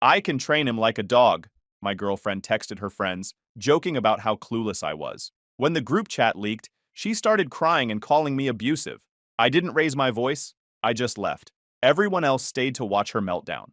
I can train him like a dog, my girlfriend texted her friends, joking about how clueless I was. When the group chat leaked, she started crying and calling me abusive. I didn't raise my voice, I just left. Everyone else stayed to watch her meltdown.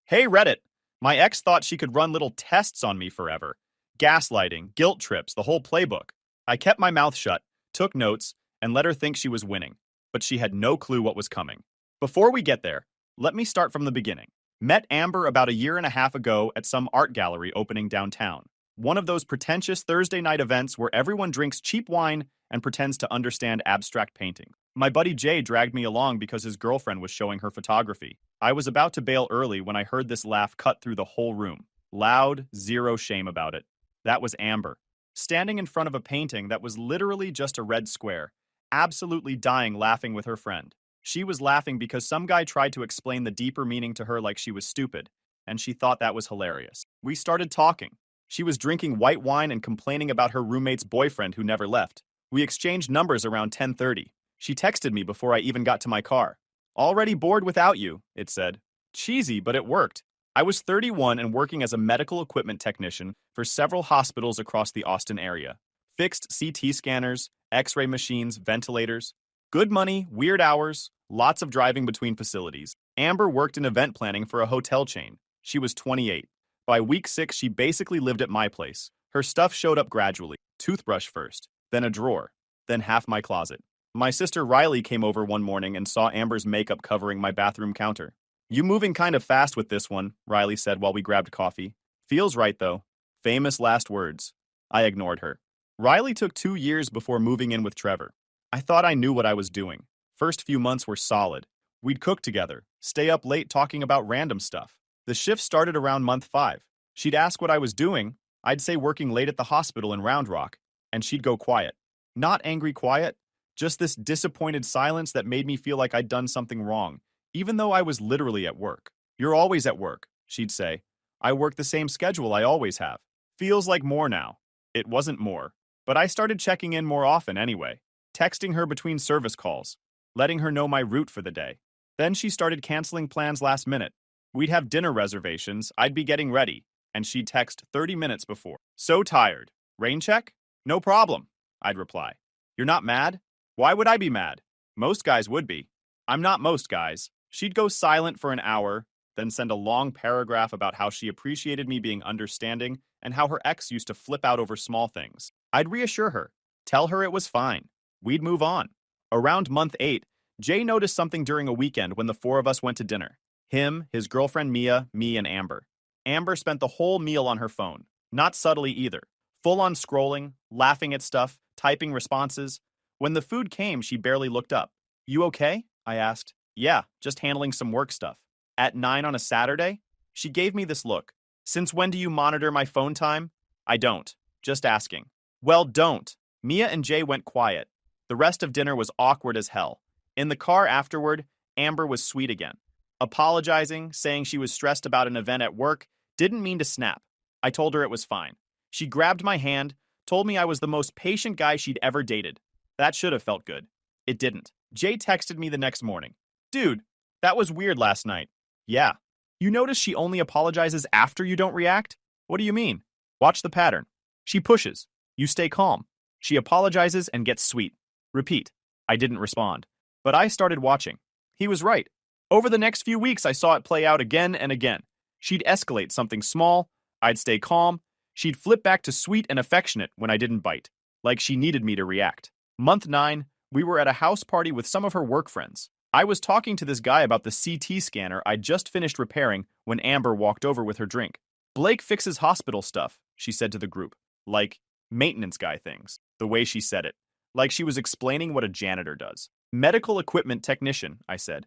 Hey Reddit! My ex thought she could run little tests on me forever. Gaslighting, guilt trips, the whole playbook. I kept my mouth shut, took notes, and let her think she was winning. But she had no clue what was coming. Before we get there, let me start from the beginning. Met Amber about a year and a half ago at some art gallery opening downtown. One of those pretentious Thursday night events where everyone drinks cheap wine and pretends to understand abstract painting. My buddy Jay dragged me along because his girlfriend was showing her photography. I was about to bail early when I heard this laugh cut through the whole room. Loud, zero shame about it. That was Amber, standing in front of a painting that was literally just a red square, absolutely dying laughing with her friend. She was laughing because some guy tried to explain the deeper meaning to her like she was stupid, and she thought that was hilarious. We started talking. She was drinking white wine and complaining about her roommate's boyfriend who never left. We exchanged numbers around 10:30. She texted me before I even got to my car. Already bored without you, it said. Cheesy, but it worked. I was 31 and working as a medical equipment technician for several hospitals across the Austin area. Fixed CT scanners, X-ray machines, ventilators. Good money, weird hours, lots of driving between facilities. Amber worked in event planning for a hotel chain. She was 28. By week 6, she basically lived at my place. Her stuff showed up gradually. Toothbrush first, then a drawer, then half my closet. My sister Riley came over one morning and saw Amber's makeup covering my bathroom counter. You moving kind of fast with this one, Riley said while we grabbed coffee. Feels right, though. Famous last words. I ignored her. Riley took 2 years before moving in with Trevor. I thought I knew what I was doing. First few months were solid. We'd cook together, stay up late talking about random stuff. The shift started around month 5. She'd ask what I was doing. I'd say working late at the hospital in Round Rock, and she'd go quiet. Not angry quiet, just this disappointed silence that made me feel like I'd done something wrong, even though I was literally at work. You're always at work, she'd say. I work the same schedule I always have. Feels like more now. It wasn't more, but I started checking in more often anyway, texting her between service calls, letting her know my route for the day. Then she started canceling plans last minute. We'd have dinner reservations, I'd be getting ready, and she'd text 30 minutes before. So tired. Rain check? No problem, I'd reply. You're not mad? Why would I be mad? Most guys would be. I'm not most guys. She'd go silent for an hour, then send a long paragraph about how she appreciated me being understanding and how her ex used to flip out over small things. I'd reassure her, tell her it was fine. We'd move on. Around month 8, Jay noticed something during a weekend when the 4 of us went to dinner. Him, his girlfriend Mia, me, and Amber. Amber spent the whole meal on her phone. Not subtly either. Full on scrolling, laughing at stuff, typing responses. When the food came, she barely looked up. You okay? I asked. Yeah, just handling some work stuff. At 9 on a Saturday? She gave me this look. Since when do you monitor my phone time? I don't. Just asking. Well, don't. Mia and Jay went quiet. The rest of dinner was awkward as hell. In the car afterward, Amber was sweet again. Apologizing, saying she was stressed about an event at work, didn't mean to snap. I told her it was fine. She grabbed my hand, told me I was the most patient guy she'd ever dated. That should have felt good. It didn't. Jay texted me the next morning. Dude, that was weird last night. Yeah. You notice she only apologizes after you don't react? What do you mean? Watch the pattern. She pushes. You stay calm. She apologizes and gets sweet. Repeat. I didn't respond. But I started watching. He was right. Over the next few weeks, I saw it play out again and again. She'd escalate something small. I'd stay calm. She'd flip back to sweet and affectionate when I didn't bite. Like she needed me to react. Month 9, we were at a house party with some of her work friends. I was talking to this guy about the CT scanner I'd just finished repairing when Amber walked over with her drink. Blake fixes hospital stuff, she said to the group. Like, maintenance guy things. The way she said it. Like she was explaining what a janitor does. Medical equipment technician, I said.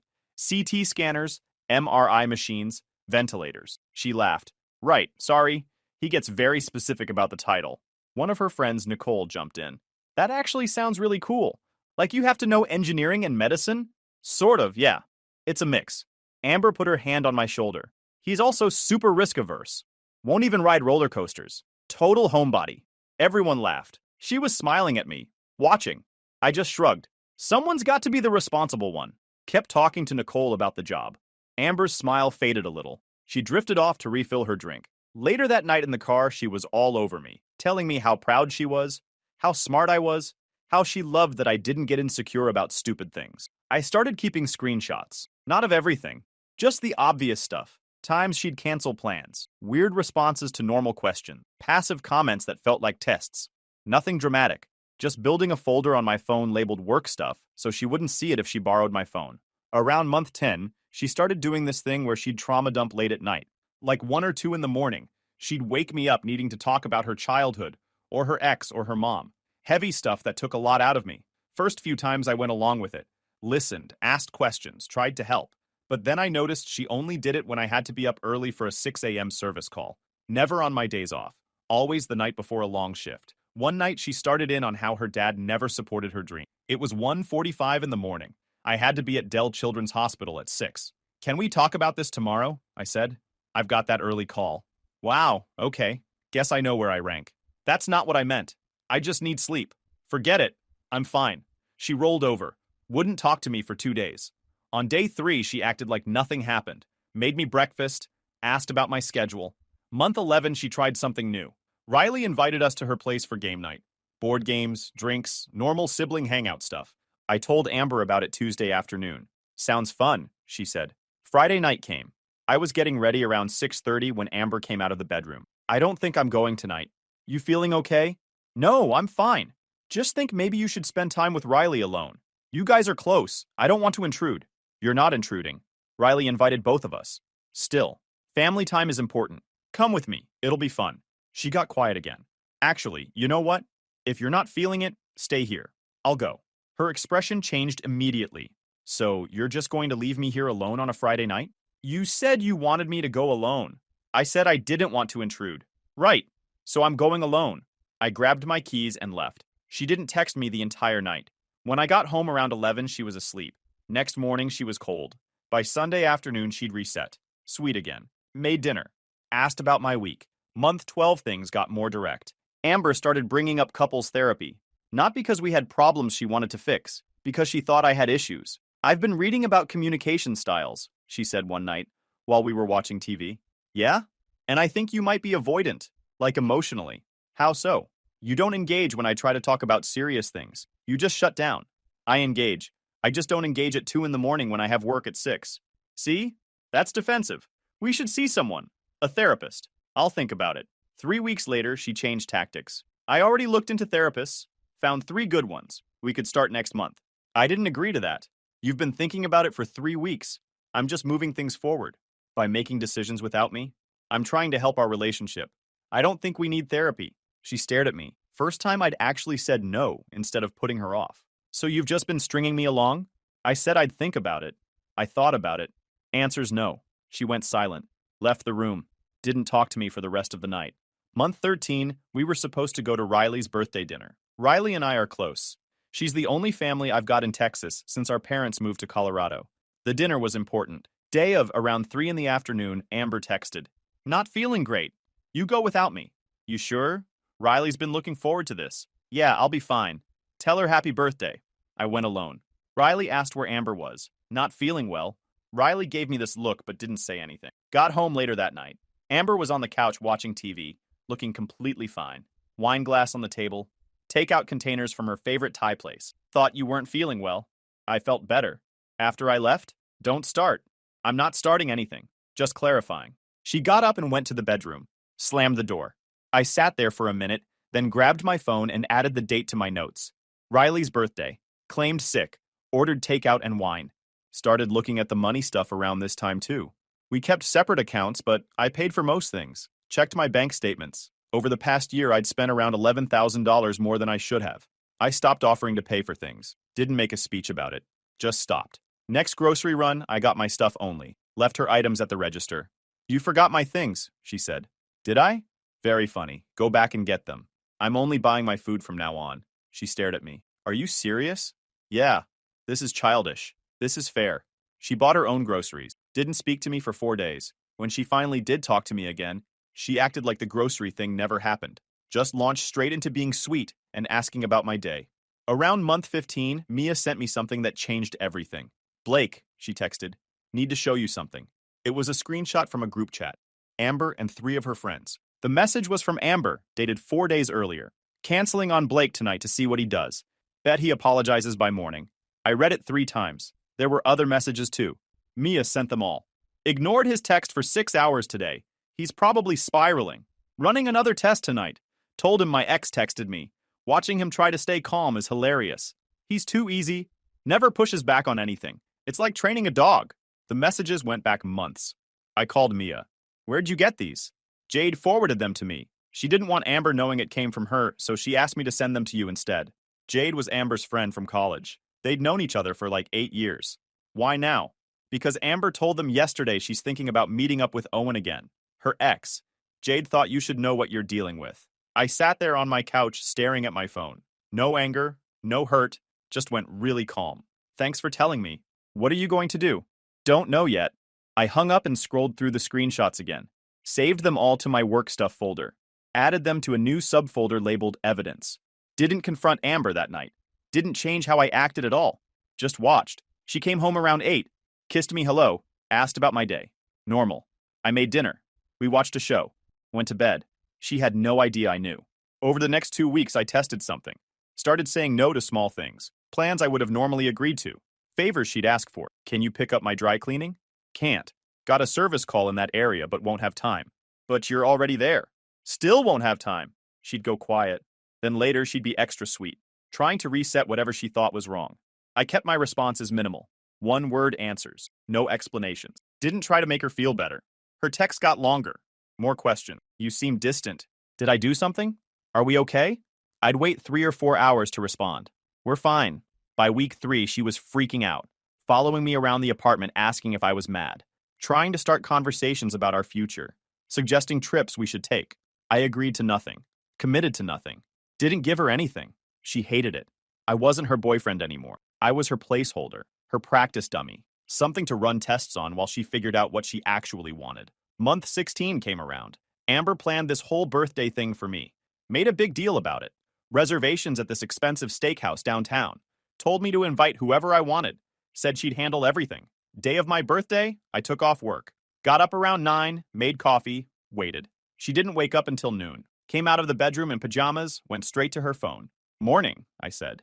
CT scanners, MRI machines, ventilators. She laughed. Right, sorry. He gets very specific about the title. One of her friends, Nicole, jumped in. That actually sounds really cool. Like you have to know engineering and medicine? Sort of, yeah. It's a mix. Amber put her hand on my shoulder. He's also super risk-averse. Won't even ride roller coasters. Total homebody. Everyone laughed. She was smiling at me, watching. I just shrugged. Someone's got to be the responsible one. Kept talking to Nicole about the job. Amber's smile faded a little. She drifted off to refill her drink. Later that night in the car, she was all over me, telling me how proud she was, how smart I was, how she loved that I didn't get insecure about stupid things. I started keeping screenshots, not of everything, just the obvious stuff. Times she'd cancel plans, weird responses to normal questions, passive comments that felt like tests. Nothing dramatic, just building a folder on my phone labeled work stuff so she wouldn't see it if she borrowed my phone. Around month 10, she started doing this thing where she'd trauma dump late at night. Like 1 or 2 in the morning, she'd wake me up needing to talk about her childhood, or her ex, or her mom. Heavy stuff that took a lot out of me. First few times I went along with it. Listened, asked questions, tried to help. But then I noticed she only did it when I had to be up early for a 6 a.m. service call. Never on my days off. Always the night before a long shift. One night she started in on how her dad never supported her dream. It was 1:45 in the morning. I had to be at Dell Children's Hospital at 6. Can we talk about this tomorrow? I said. I've got that early call. Wow, okay. Guess I know where I rank. That's not what I meant. I just need sleep. Forget it. I'm fine. She rolled over. Wouldn't talk to me for 2 days. On day 3, she acted like nothing happened. Made me breakfast. Asked about my schedule. Month 11, she tried something new. Riley invited us to her place for game night. Board games, drinks, normal sibling hangout stuff. I told Amber about it Tuesday afternoon. Sounds fun, she said. Friday night came. I was getting ready around 6:30 when Amber came out of the bedroom. I don't think I'm going tonight. You feeling okay? No, I'm fine. Just think maybe you should spend time with Riley alone. You guys are close. I don't want to intrude. You're not intruding. Riley invited both of us. Still, family time is important. Come with me. It'll be fun. She got quiet again. Actually, you know what? If you're not feeling it, stay here. I'll go. Her expression changed immediately. So, you're just going to leave me here alone on a Friday night? You said you wanted me to go alone. I said I didn't want to intrude. Right. So I'm going alone. I grabbed my keys and left. She didn't text me the entire night. When I got home around 11, she was asleep. Next morning, she was cold. By Sunday afternoon, she'd reset. Sweet again. Made dinner. Asked about my week. Month 12 things got more direct. Amber started bringing up couples therapy. Not because we had problems she wanted to fix, because she thought I had issues. I've been reading about communication styles, she said one night, while we were watching TV. Yeah? And I think you might be avoidant, like emotionally. How so? You don't engage when I try to talk about serious things. You just shut down. I engage. I just don't engage at 2 in the morning when I have work at 6. See? That's defensive. We should see someone. A therapist. I'll think about it. 3 weeks later, she changed tactics. I already looked into therapists. Found 3 good ones. We could start next month. I didn't agree to that. You've been thinking about it for 3 weeks. I'm just moving things forward. By making decisions without me, I'm trying to help our relationship. I don't think we need therapy. She stared at me. First time I'd actually said no instead of putting her off. So you've just been stringing me along? I said I'd think about it. I thought about it. Answers no. She went silent. Left the room. Didn't talk to me for the rest of the night. Month 13, we were supposed to go to Riley's birthday dinner. Riley and I are close. She's the only family I've got in Texas since our parents moved to Colorado. The dinner was important. Day of around 3 in the afternoon, Amber texted. Not feeling great. You go without me. You sure? Riley's been looking forward to this. Yeah, I'll be fine. Tell her happy birthday. I went alone. Riley asked where Amber was. Not feeling well. Riley gave me this look but didn't say anything. Got home later that night. Amber was on the couch watching TV, looking completely fine. Wine glass on the table. Takeout containers from her favorite Thai place. Thought you weren't feeling well. I felt better. After I left? Don't start. I'm not starting anything. Just clarifying. She got up and went to the bedroom. Slammed the door. I sat there for a minute, then grabbed my phone and added the date to my notes. Riley's birthday. Claimed sick. Ordered takeout and wine. Started looking at the money stuff around this time too. We kept separate accounts, but I paid for most things. Checked my bank statements. Over the past year, I'd spent around $11,000 more than I should have. I stopped offering to pay for things. Didn't make a speech about it. Just stopped. Next grocery run, I got my stuff only. Left her items at the register. You forgot my things, she said. Did I? Very funny. Go back and get them. I'm only buying my food from now on. She stared at me. Are you serious? Yeah. This is childish. This is fair. She bought her own groceries. Didn't speak to me for 4 days. When she finally did talk to me again, she acted like the grocery thing never happened. Just launched straight into being sweet and asking about my day. Around month 15, Mia sent me something that changed everything. Blake, she texted, need to show you something. It was a screenshot from a group chat. Amber and 3 of her friends. The message was from Amber, dated 4 days earlier. Canceling on Blake tonight to see what he does. Bet he apologizes by morning. I read it 3 times. There were other messages too. Mia sent them all. Ignored his text for 6 hours today. He's probably spiraling. Running another test tonight. Told him my ex texted me. Watching him try to stay calm is hilarious. He's too easy. Never pushes back on anything. It's like training a dog. The messages went back months. I called Mia. Where'd you get these? Jade forwarded them to me. She didn't want Amber knowing it came from her, so she asked me to send them to you instead. Jade was Amber's friend from college. They'd known each other for like 8 years. Why now? Because Amber told them yesterday she's thinking about meeting up with Owen again. Her ex. Jade thought you should know what you're dealing with. I sat there on my couch staring at my phone. No anger, no hurt, just went really calm. Thanks for telling me. What are you going to do? Don't know yet. I hung up and scrolled through the screenshots again. Saved them all to my work stuff folder. Added them to a new subfolder labeled Evidence. Didn't confront Amber that night. Didn't change how I acted at all. Just watched. She came home around 8. Kissed me hello. Asked about my day. Normal. I made dinner. We watched a show. Went to bed. She had no idea I knew. Over the next 2 weeks, I tested something. Started saying no to small things. Plans I would have normally agreed to. Favors she'd ask for. Can you pick up my dry cleaning? Can't. Got a service call in that area but won't have time. But you're already there. Still won't have time. She'd go quiet. Then later she'd be extra sweet, trying to reset whatever she thought was wrong. I kept my responses minimal. 1-word answers. No explanations. Didn't try to make her feel better. Her text got longer. More question. You seem distant. Did I do something? Are we okay? I'd wait 3 or 4 hours to respond. We're fine. By week 3, she was freaking out, following me around the apartment asking if I was mad, trying to start conversations about our future, suggesting trips we should take. I agreed to nothing, committed to nothing, didn't give her anything. She hated it. I wasn't her boyfriend anymore. I was her placeholder, her practice dummy, something to run tests on while she figured out what she actually wanted. Month 16 came around. Amber planned this whole birthday thing for me, made a big deal about it. Reservations at this expensive steakhouse downtown. Told me to invite whoever I wanted. Said she'd handle everything. Day of my birthday, I took off work. Got up around 9, made coffee, waited. She didn't wake up until noon. Came out of the bedroom in pajamas, went straight to her phone. Morning, I said.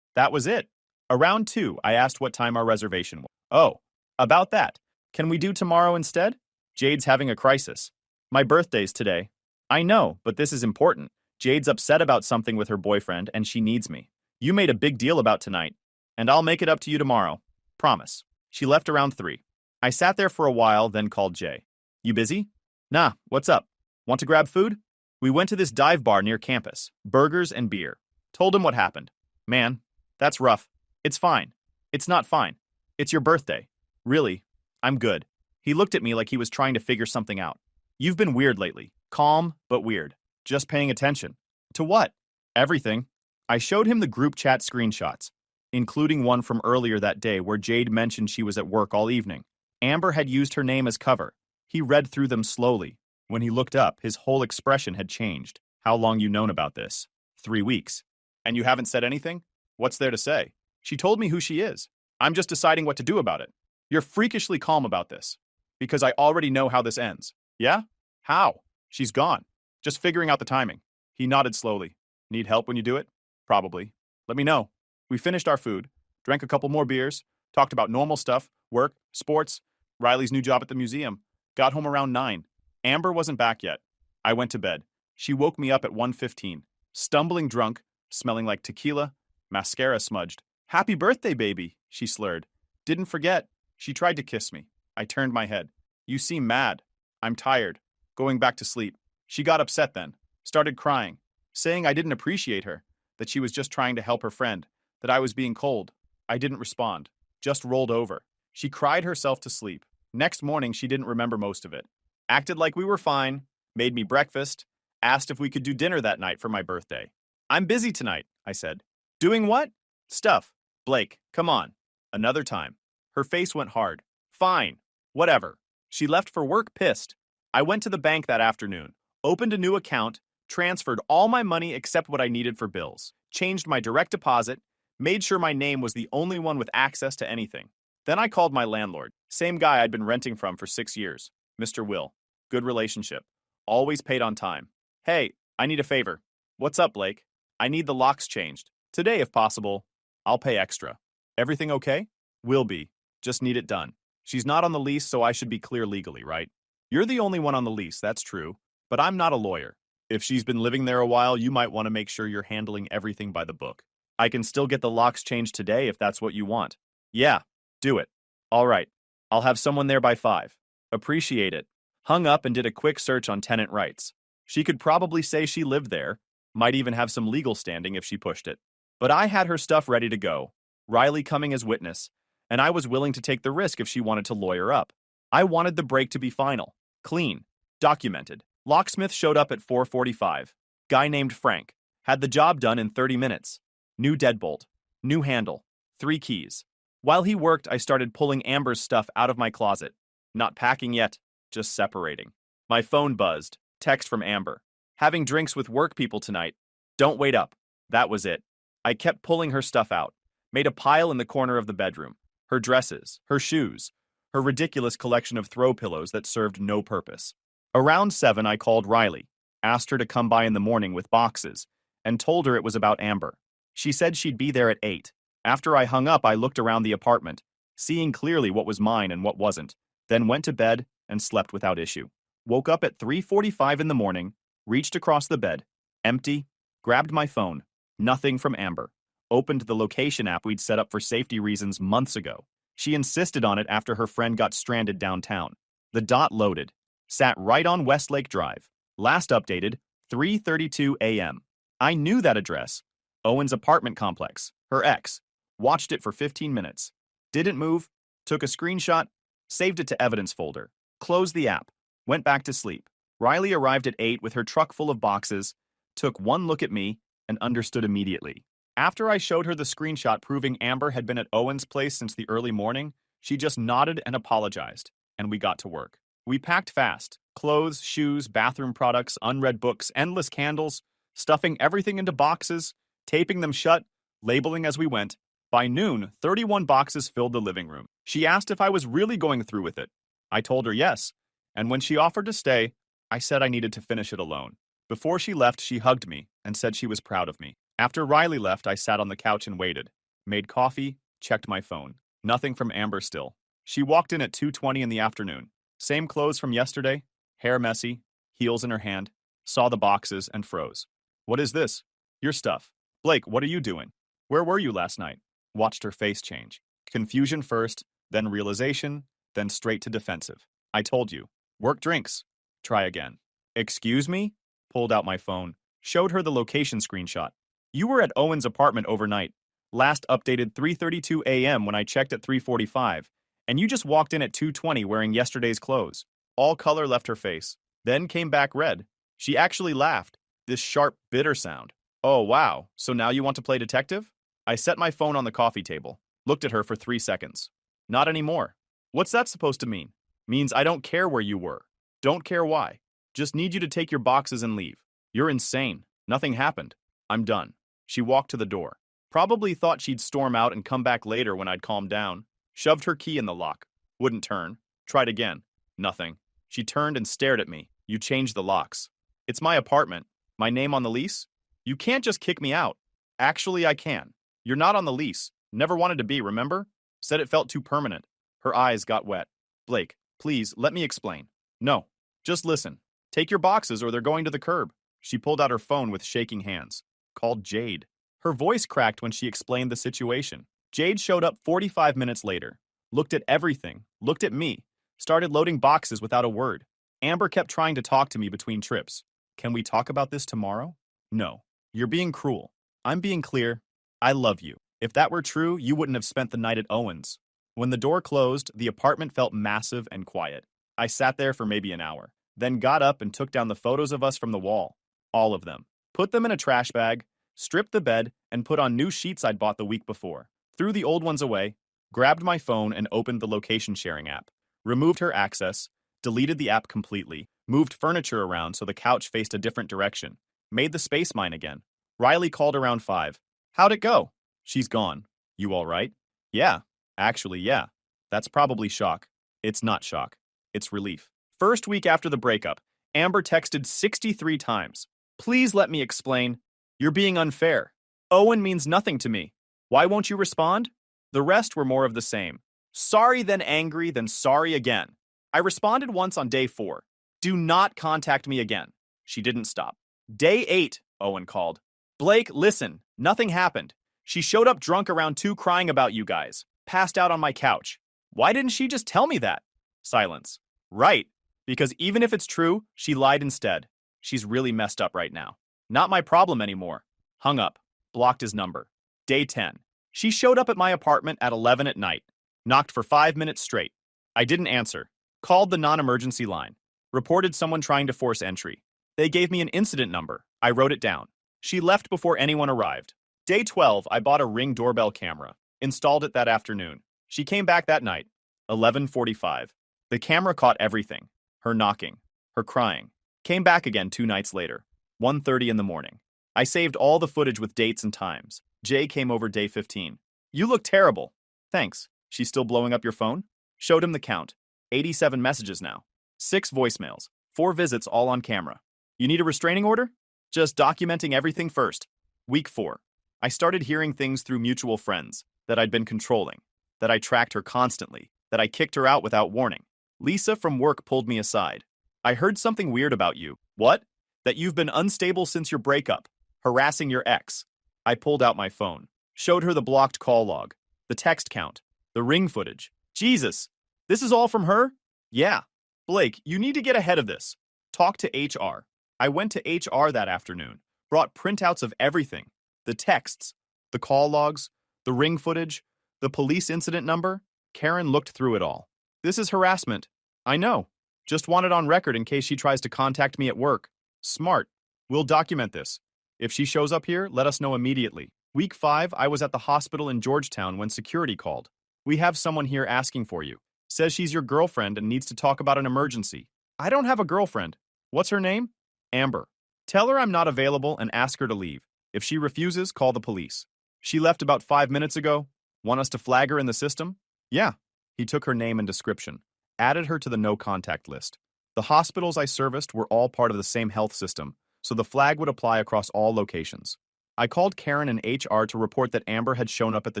That was it. Around 2, I asked what time our reservation was. Oh, about that. Can we do tomorrow instead? Jade's having a crisis. My birthday's today. I know, but this is important. Jade's upset about something with her boyfriend and she needs me. You made a big deal about tonight, and I'll make it up to you tomorrow. Promise. She left around 3. I sat there for a while, then called Jay. You busy? Nah, what's up? Want to grab food? We went to this dive bar near campus. Burgers and beer. Told him what happened. Man, that's rough. It's fine. It's not fine. It's your birthday. Really, I'm good. He looked at me like he was trying to figure something out. You've been weird lately. Calm, but weird. Just paying attention. To what? Everything. I showed him the group chat screenshots, including one from earlier that day where Jade mentioned she was at work all evening. Amber had used her name as cover. He read through them slowly. When he looked up, his whole expression had changed. How long you known about this? 3 weeks. And you haven't said anything? What's there to say? She told me who she is. I'm just deciding what to do about it. You're freakishly calm about this. Because I already know how this ends. Yeah? How? She's gone. Just figuring out the timing. He nodded slowly. Need help when you do it? Probably. Let me know. We finished our food, drank a couple more beers, talked about normal stuff, work, sports, Riley's new job at the museum. Got home around 9. Amber wasn't back yet. I went to bed. She woke me up at 1:15, stumbling drunk, smelling like tequila, mascara smudged. Happy birthday, baby, she slurred. Didn't forget. She tried to kiss me. I turned my head. You seem mad. I'm tired. Going back to sleep. She got upset then. Started crying. Saying I didn't appreciate her. That she was just trying to help her friend. That I was being cold. I didn't respond. Just rolled over. She cried herself to sleep. Next morning, she didn't remember most of it. Acted like we were fine. Made me breakfast. Asked if we could do dinner that night for my birthday. I'm busy tonight, I said. Doing what? Stuff. Blake, come on. Another time. Her face went hard. Fine. Whatever. She left for work pissed. I went to the bank that afternoon. Opened a new account. Transferred all my money except what I needed for bills. Changed my direct deposit. Made sure my name was the only one with access to anything. Then I called my landlord, same guy I'd been renting from for 6 years, Mr. Will. Good relationship. Always paid on time. Hey, I need a favor. What's up, Blake? I need the locks changed. Today, if possible. I'll pay extra. Everything okay? Will be. Just need it done. She's not on the lease, so I should be clear legally, right? You're the only one on the lease, that's true. But I'm not a lawyer. If she's been living there a while, you might want to make sure you're handling everything by the book. I can still get the locks changed today if that's what you want. Yeah, do it. All right. I'll have someone there by 5. Appreciate it. Hung up and did a quick search on tenant rights. She could probably say she lived there, might even have some legal standing if she pushed it. But I had her stuff ready to go, Riley coming as witness, and I was willing to take the risk if she wanted to lawyer up. I wanted the break to be final, clean, documented. Locksmith showed up at 4:45. Guy named Frank. Had the job done in 30 minutes. New deadbolt. New handle. 3 keys. While he worked, I started pulling Amber's stuff out of my closet. Not packing yet, just separating. My phone buzzed. Text from Amber. Having drinks with work people tonight. Don't wait up. That was it. I kept pulling her stuff out. Made a pile in the corner of the bedroom. Her dresses, her shoes, her ridiculous collection of throw pillows that served no purpose. Around 7, I called Riley, asked her to come by in the morning with boxes, and told her it was about Amber. She said she'd be there at 8. After I hung up, I looked around the apartment, seeing clearly what was mine and what wasn't, then went to bed and slept without issue. Woke up at 3:45 in the morning, reached across the bed, empty, grabbed my phone, nothing from Amber. Opened the location app we'd set up for safety reasons months ago. She insisted on it after her friend got stranded downtown. The dot loaded. Sat right on Westlake Drive. Last updated, 3:32 a.m. I knew that address. Owen's apartment complex. Her ex. Watched it for 15 minutes. Didn't move. Took a screenshot. Saved it to evidence folder. Closed the app. Went back to sleep. Riley arrived at 8 with her truck full of boxes. Took one look at me and understood immediately. After I showed her the screenshot proving Amber had been at Owen's place since the early morning, she just nodded and apologized, and we got to work. We packed fast. Clothes, shoes, bathroom products, unread books, endless candles, stuffing everything into boxes, taping them shut, labeling as we went. By noon, 31 boxes filled the living room. She asked if I was really going through with it. I told her yes, and when she offered to stay, I said I needed to finish it alone. Before she left, she hugged me and said she was proud of me. After Riley left, I sat on the couch and waited. Made coffee, checked my phone. Nothing from Amber still. She walked in at 2:20 in the afternoon. Same clothes from yesterday, hair messy, heels in her hand. Saw the boxes and froze. What is this? Your stuff. Blake, what are you doing? Where were you last night? Watched her face change. Confusion first, then realization, then straight to defensive. I told you. Work drinks. Try again. Excuse me? Pulled out my phone. Showed her the location screenshot. You were at Owen's apartment overnight. Last updated 3:32 a.m. when I checked at 3:45. And you just walked in at 2:20 wearing yesterday's clothes. All color left her face. Then came back red. She actually laughed. This sharp, bitter sound. Oh, wow. So now you want to play detective? I set my phone on the coffee table. Looked at her for 3 seconds. Not anymore. What's that supposed to mean? Means I don't care where you were. Don't care why. Just need you to take your boxes and leave. You're insane. Nothing happened. I'm done. She walked to the door. Probably thought she'd storm out and come back later when I'd calmed down. Shoved her key in the lock. Wouldn't turn. Tried again. Nothing. She turned and stared at me. You changed the locks. It's my apartment. My name on the lease? You can't just kick me out. Actually, I can. You're not on the lease. Never wanted to be, remember? Said it felt too permanent. Her eyes got wet. Blake, please, let me explain. No. Just listen. Take your boxes or they're going to the curb. She pulled out her phone with shaking hands. Called Jade. Her voice cracked when she explained the situation. Jade showed up 45 minutes later. Looked at everything. Looked at me. Started loading boxes without a word. Amber kept trying to talk to me between trips. Can we talk about this tomorrow? No. You're being cruel. I'm being clear. I love you. If that were true, you wouldn't have spent the night at Owen's. When the door closed, the apartment felt massive and quiet. I sat there for maybe an hour, then got up and took down the photos of us from the wall. All of them. Put them in a trash bag, stripped the bed, and put on new sheets I'd bought the week before. Threw the old ones away, grabbed my phone and opened the location sharing app. Removed her access, deleted the app completely, moved furniture around so the couch faced a different direction, made the space mine again. Riley called around 5. How'd it go? She's gone. You all right? Yeah. Actually, yeah. That's probably shock. It's not shock. It's relief. First week after the breakup, Amber texted 63 times. Please let me explain. You're being unfair. Owen means nothing to me. Why won't you respond? The rest were more of the same. Sorry, then angry, then sorry again. I responded once on day 4. Do not contact me again. She didn't stop. Day 8, Owen called. Blake, listen, nothing happened. She showed up drunk around 2 crying about you guys. Passed out on my couch. Why didn't she just tell me that? Silence. Right, because even if it's true, she lied instead. She's really messed up right now. Not my problem anymore. Hung up. Blocked his number. Day 10. She showed up at my apartment at 11 at night. Knocked for 5 minutes straight. I didn't answer. Called the non-emergency line. Reported someone trying to force entry. They gave me an incident number. I wrote it down. She left before anyone arrived. Day 12, I bought a Ring doorbell camera. Installed it that afternoon. She came back that night. 11:45. The camera caught everything. Her knocking. Her crying. Came back again 2 nights later. 1:30 in the morning. I saved all the footage with dates and times. Jay came over day 15. You look terrible. Thanks. She's still blowing up your phone? Showed him the count. 87 messages now. 6 voicemails. 4 visits all on camera. You need a restraining order? Just documenting everything first. Week 4. I started hearing things through mutual friends. That I'd been controlling. That I tracked her constantly. That I kicked her out without warning. Lisa from work pulled me aside. I heard something weird about you. What? That you've been unstable since your breakup. Harassing your ex. I pulled out my phone. Showed her the blocked call log. The text count. The Ring footage. Jesus. This is all from her? Yeah. Blake, you need to get ahead of this. Talk to HR. I went to HR that afternoon. Brought printouts of everything. The texts. The call logs. The Ring footage. The police incident number. Karen looked through it all. This is harassment. I know. Just want it on record in case she tries to contact me at work. Smart. We'll document this. If she shows up here, let us know immediately. Week 5, I was at the hospital in Georgetown when security called. We have someone here asking for you. Says she's your girlfriend and needs to talk about an emergency. I don't have a girlfriend. What's her name? Amber. Tell her I'm not available and ask her to leave. If she refuses, call the police. She left about 5 minutes ago. Want us to flag her in the system? Yeah. He took her name and description. Added her to the no-contact list. The hospitals I serviced were all part of the same health system, so the flag would apply across all locations. I called Karen and HR to report that Amber had shown up at the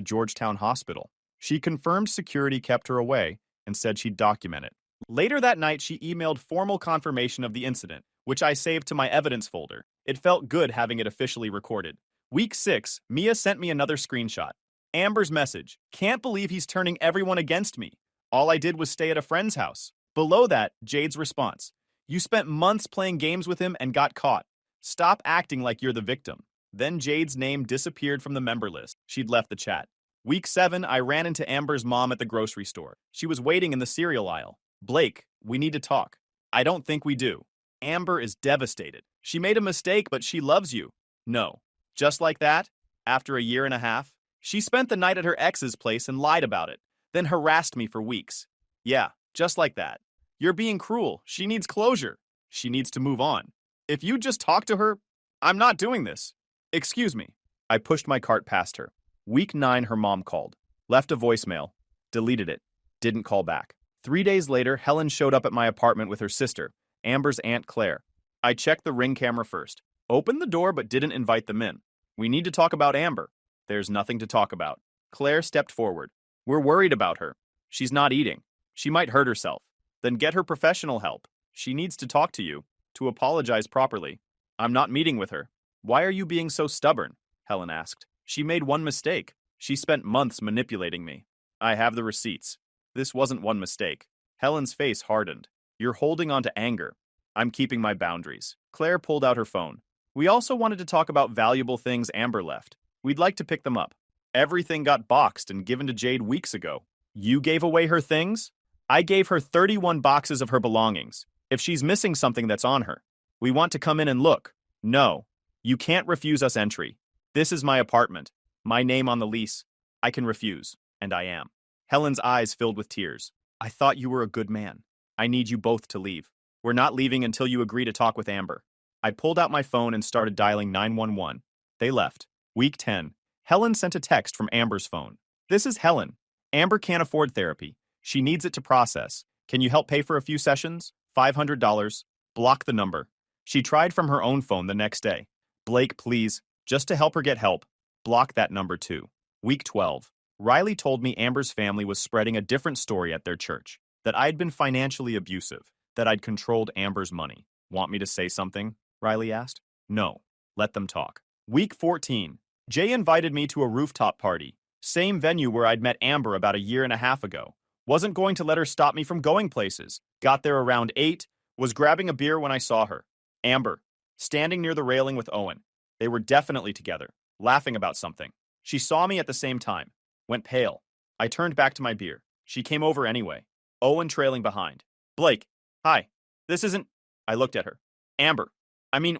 Georgetown hospital. She confirmed security kept her away and said she'd document it. Later that night, she emailed formal confirmation of the incident, which I saved to my evidence folder. It felt good having it officially recorded. Week 6, Mia sent me another screenshot. Amber's message. Can't believe he's turning everyone against me. All I did was stay at a friend's house. Below that, Jade's response. You spent months playing games with him and got caught. Stop acting like you're the victim. Then Jade's name disappeared from the member list. She'd left the chat. Week 7, I ran into Amber's mom at the grocery store. She was waiting in the cereal aisle. Blake, we need to talk. I don't think we do. Amber is devastated. She made a mistake, but she loves you. No. Just like that, after a year and a half, she spent the night at her ex's place and lied about it, then harassed me for weeks. Yeah, just like that. You're being cruel. She needs closure. She needs to move on. If you just talk to her, I'm not doing this. Excuse me. I pushed my cart past her. Week 9, her mom called. Left a voicemail. Deleted it. Didn't call back. 3 days later, Helen showed up at my apartment with her sister, Amber's Aunt Claire. I checked the Ring camera first. Opened the door but didn't invite them in. We need to talk about Amber. There's nothing to talk about. Claire stepped forward. We're worried about her. She's not eating. She might hurt herself. Then get her professional help. She needs to talk to you, to apologize properly. I'm not meeting with her. Why are you being so stubborn? Helen asked. She made one mistake. She spent months manipulating me. I have the receipts. This wasn't one mistake. Helen's face hardened. You're holding on to anger. I'm keeping my boundaries. Claire pulled out her phone. We also wanted to talk about valuable things Amber left. We'd like to pick them up. Everything got boxed and given to Jade weeks ago. You gave away her things? I gave her 31 boxes of her belongings. If she's missing something that's on her, we want to come in and look. No, you can't refuse us entry. This is my apartment. My name on the lease. I can refuse, and I am. Helen's eyes filled with tears. I thought you were a good man. I need you both to leave. We're not leaving until you agree to talk with Amber. I pulled out my phone and started dialing 911. They left. Week 10. Helen sent a text from Amber's phone. This is Helen. Amber can't afford therapy. She needs it to process. Can you help pay for a few sessions? $500. Block the number. She tried from her own phone the next day. Blake, please, just to help her get help, block that number too. Week 12. Riley told me Amber's family was spreading a different story at their church, that I'd been financially abusive, that I'd controlled Amber's money. Want me to say something? Riley asked. No. Let them talk. Week 14. Jay invited me to a rooftop party, same venue where I'd met Amber about a year and a half ago. Wasn't going to let her stop me from going places. Got there around 8, was grabbing a beer when I saw her. Amber, standing near the railing with Owen. They were definitely together, laughing about something. She saw me at the same time, went pale. I turned back to my beer. She came over anyway. Owen trailing behind. Blake, hi. This isn't... I looked at her. Amber,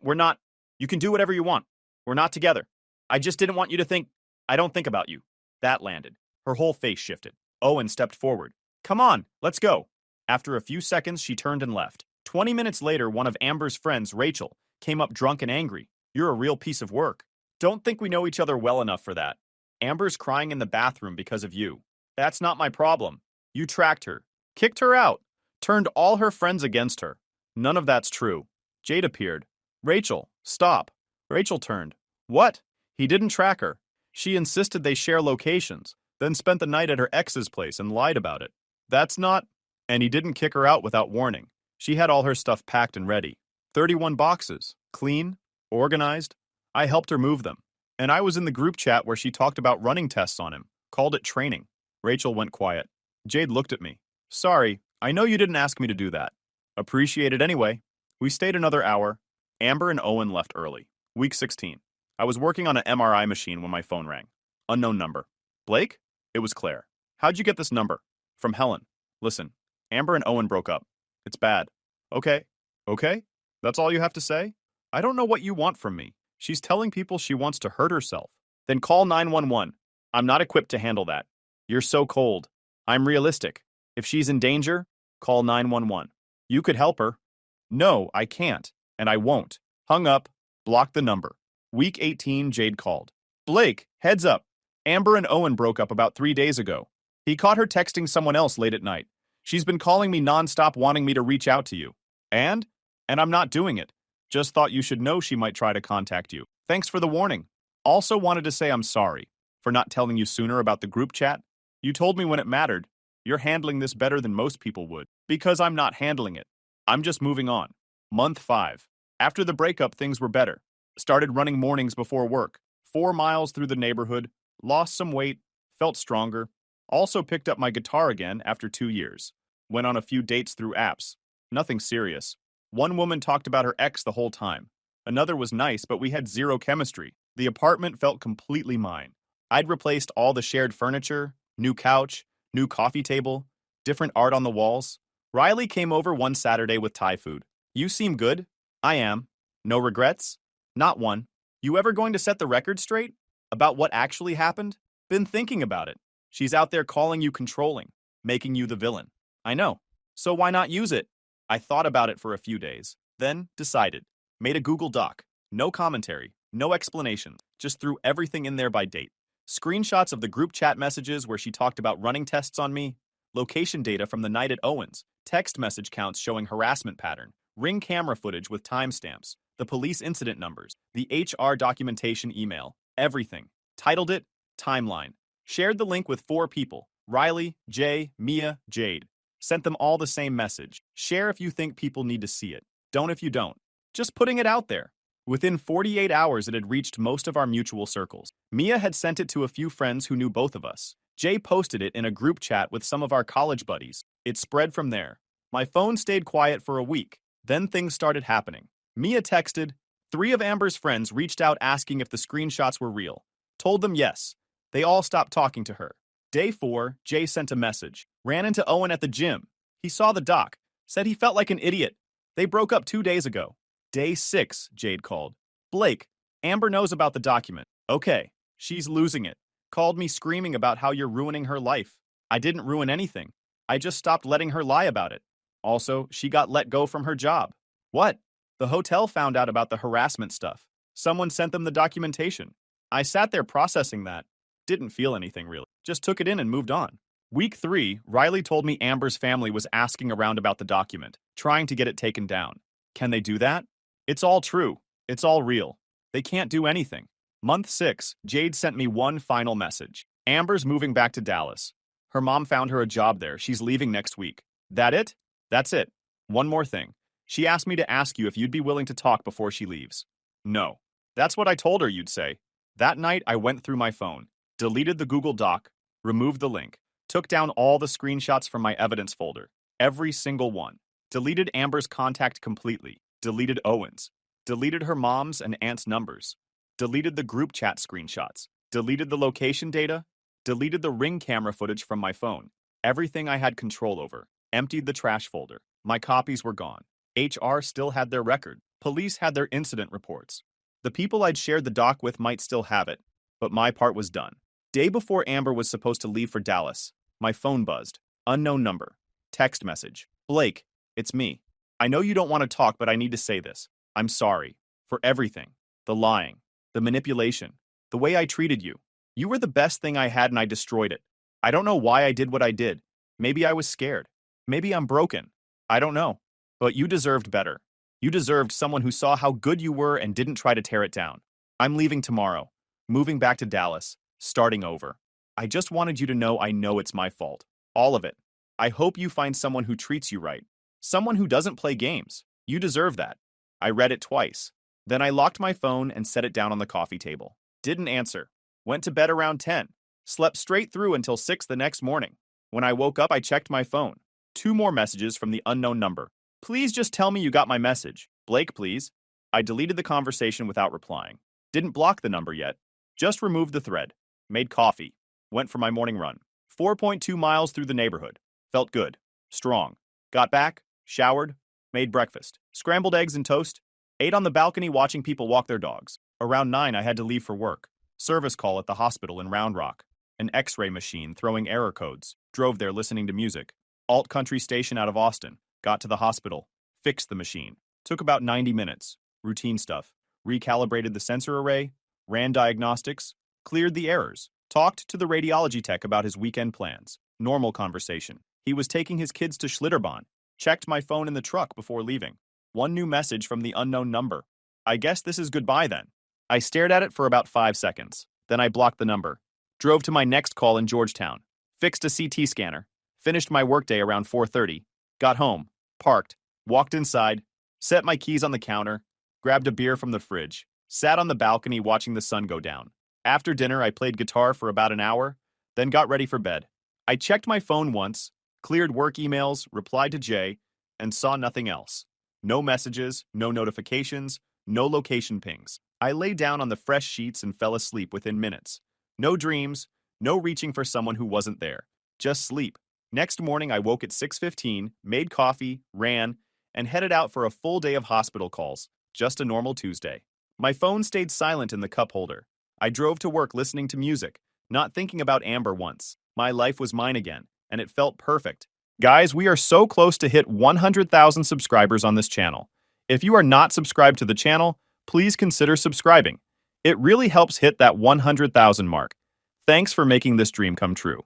we're not... You can do whatever you want. We're not together. I just didn't want you to think... I don't think about you. That landed. Her whole face shifted. Owen stepped forward. Come on, let's go. After a few seconds, she turned and left. 20 minutes later, one of Amber's friends, Rachel, came up drunk and angry. You're a real piece of work. Don't think we know each other well enough for that. Amber's crying in the bathroom because of you. That's not my problem. You tracked her, kicked her out, turned all her friends against her. None of that's true. Jade appeared. Rachel, stop. Rachel turned. What? He didn't track her. She insisted they share locations, then spent the night at her ex's place and lied about it. That's not... And he didn't kick her out without warning. She had all her stuff packed and ready. 31 boxes. Clean, organized. I helped her move them. And I was in the group chat where she talked about running tests on him. Called it training. Rachel went quiet. Jade looked at me. Sorry, I know you didn't ask me to do that. Appreciate it anyway. We stayed another hour. Amber and Owen left early. Week 16. I was working on an MRI machine when my phone rang. Unknown number. Blake? It was Claire. How'd you get this number? From Helen. Listen, Amber and Owen broke up. It's bad. Okay. Okay? That's all you have to say? I don't know what you want from me. She's telling people she wants to hurt herself. Then call 911. I'm not equipped to handle that. You're so cold. I'm realistic. If she's in danger, call 911. You could help her. No, I can't, and I won't. Hung up, blocked the number. Week 18, Jade called. Blake, heads up. Amber and Owen broke up about 3 days ago. He caught her texting someone else late at night. She's been calling me nonstop wanting me to reach out to you. And I'm not doing it. Just thought you should know she might try to contact you. Thanks for the warning. Also wanted to say I'm sorry for not telling you sooner about the group chat. You told me when it mattered. You're handling this better than most people would. Because I'm not handling it. I'm just moving on. Month 5. After the breakup, things were better. Started running mornings before work. 4 miles through the neighborhood. Lost some weight. Felt stronger. Also picked up my guitar again after 2 years. Went on a few dates through apps. Nothing serious. One woman talked about her ex the whole time. Another was nice, but we had zero chemistry. The apartment felt completely mine. I'd replaced all the shared furniture, new couch, new coffee table, different art on the walls. Riley came over one Saturday with Thai food. You seem good. I am. No regrets? Not one. You ever going to set the record straight? About what actually happened? Been thinking about it. She's out there calling you controlling, making you the villain. I know. So why not use it? I thought about it for a few days, then decided. Made a Google Doc. No commentary, no explanation, just threw everything in there by date. Screenshots of the group chat messages where she talked about running tests on me, location data from the night at Owens, text message counts showing harassment pattern, Ring camera footage with timestamps, the police incident numbers, the HR documentation email, everything. Titled it, Timeline. Shared the link with 4 people, Riley, Jay, Mia, Jade. Sent them all the same message. Share if you think people need to see it. Don't if you don't. Just putting it out there. Within 48 hours, it had reached most of our mutual circles. Mia had sent it to a few friends who knew both of us. Jay posted it in a group chat with some of our college buddies. It spread from there. My phone stayed quiet for a week. Then things started happening. Mia texted. 3 of Amber's friends reached out asking if the screenshots were real. Told them yes. They all stopped talking to her. Day 4, Jay sent a message. Ran into Owen at the gym. He saw the doc. Said he felt like an idiot. They broke up 2 days ago. Day 6, Jade called. Blake, Amber knows about the document. Okay, she's losing it. Called me screaming about how you're ruining her life. I didn't ruin anything. I just stopped letting her lie about it. Also, she got let go from her job. What? The hotel found out about the harassment stuff. Someone sent them the documentation. I sat there processing that. Didn't feel anything really. Just took it in and moved on. Week 3, Riley told me Amber's family was asking around about the document, trying to get it taken down. Can they do that? It's all true. It's all real. They can't do anything. Month 6, Jade sent me one final message. Amber's moving back to Dallas. Her mom found her a job there. She's leaving next week. That it? That's it. One more thing. She asked me to ask you if you'd be willing to talk before she leaves. No. That's what I told her you'd say. That night, I went through my phone, deleted the Google Doc, removed the link, took down all the screenshots from my evidence folder, every single one, deleted Amber's contact completely, deleted Owen's, deleted her mom's and aunt's numbers, deleted the group chat screenshots, deleted the location data, deleted the Ring camera footage from my phone, everything I had control over, emptied the trash folder. My copies were gone. HR still had their record. Police had their incident reports. The people I'd shared the doc with might still have it, but my part was done. Day before Amber was supposed to leave for Dallas, my phone buzzed. Unknown number. Text message. Blake, it's me. I know you don't want to talk, but I need to say this. I'm sorry. For everything. The lying. The manipulation. The way I treated you. You were the best thing I had and I destroyed it. I don't know why I did what I did. Maybe I was scared. Maybe I'm broken. I don't know. But you deserved better. You deserved someone who saw how good you were and didn't try to tear it down. I'm leaving tomorrow. Moving back to Dallas. Starting over. I just wanted you to know I know it's my fault. All of it. I hope you find someone who treats you right. Someone who doesn't play games. You deserve that. I read it twice. Then I locked my phone and set it down on the coffee table. Didn't answer. Went to bed around 10. Slept straight through until 6 the next morning. When I woke up, I checked my phone. 2 more messages from the unknown number. Please just tell me you got my message. Blake, please. I deleted the conversation without replying. Didn't block the number yet. Just removed the thread. Made coffee. Went for my morning run. 4.2 miles through the neighborhood. Felt good. Strong. Got back. Showered. Made breakfast. Scrambled eggs and toast. Ate on the balcony watching people walk their dogs. Around 9, I had to leave for work. Service call at the hospital in Round Rock. An X-ray machine throwing error codes. Drove there listening to music. Alt country station out of Austin. Got to the hospital. Fixed the machine. Took about 90 minutes. Routine stuff. Recalibrated the sensor array. Ran diagnostics. Cleared the errors. Talked to the radiology tech about his weekend plans. Normal conversation. He was taking his kids to Schlitterbahn. Checked my phone in the truck before leaving. One new message from the unknown number. I guess this is goodbye then. I stared at it for about 5 seconds. Then I blocked the number. Drove to my next call in Georgetown. Fixed a CT scanner. Finished my workday around 4:30. Got home. Parked. Walked inside. Set my keys on the counter. Grabbed a beer from the fridge. Sat on the balcony watching the sun go down. After dinner, I played guitar for about an hour. Then got ready for bed. I checked my phone once. Cleared work emails. Replied to Jay. And saw nothing else. No messages. No notifications. No location pings. I lay down on the fresh sheets and fell asleep within minutes. No dreams. No reaching for someone who wasn't there. Just sleep. Next morning, I woke at 6:15, made coffee, ran, and headed out for a full day of hospital calls. Just a normal Tuesday. My phone stayed silent in the cup holder. I drove to work listening to music, not thinking about Amber once. My life was mine again, and it felt perfect. Guys, we are so close to hit 100,000 subscribers on this channel. If you are not subscribed to the channel, please consider subscribing. It really helps hit that 100,000 mark. Thanks for making this dream come true.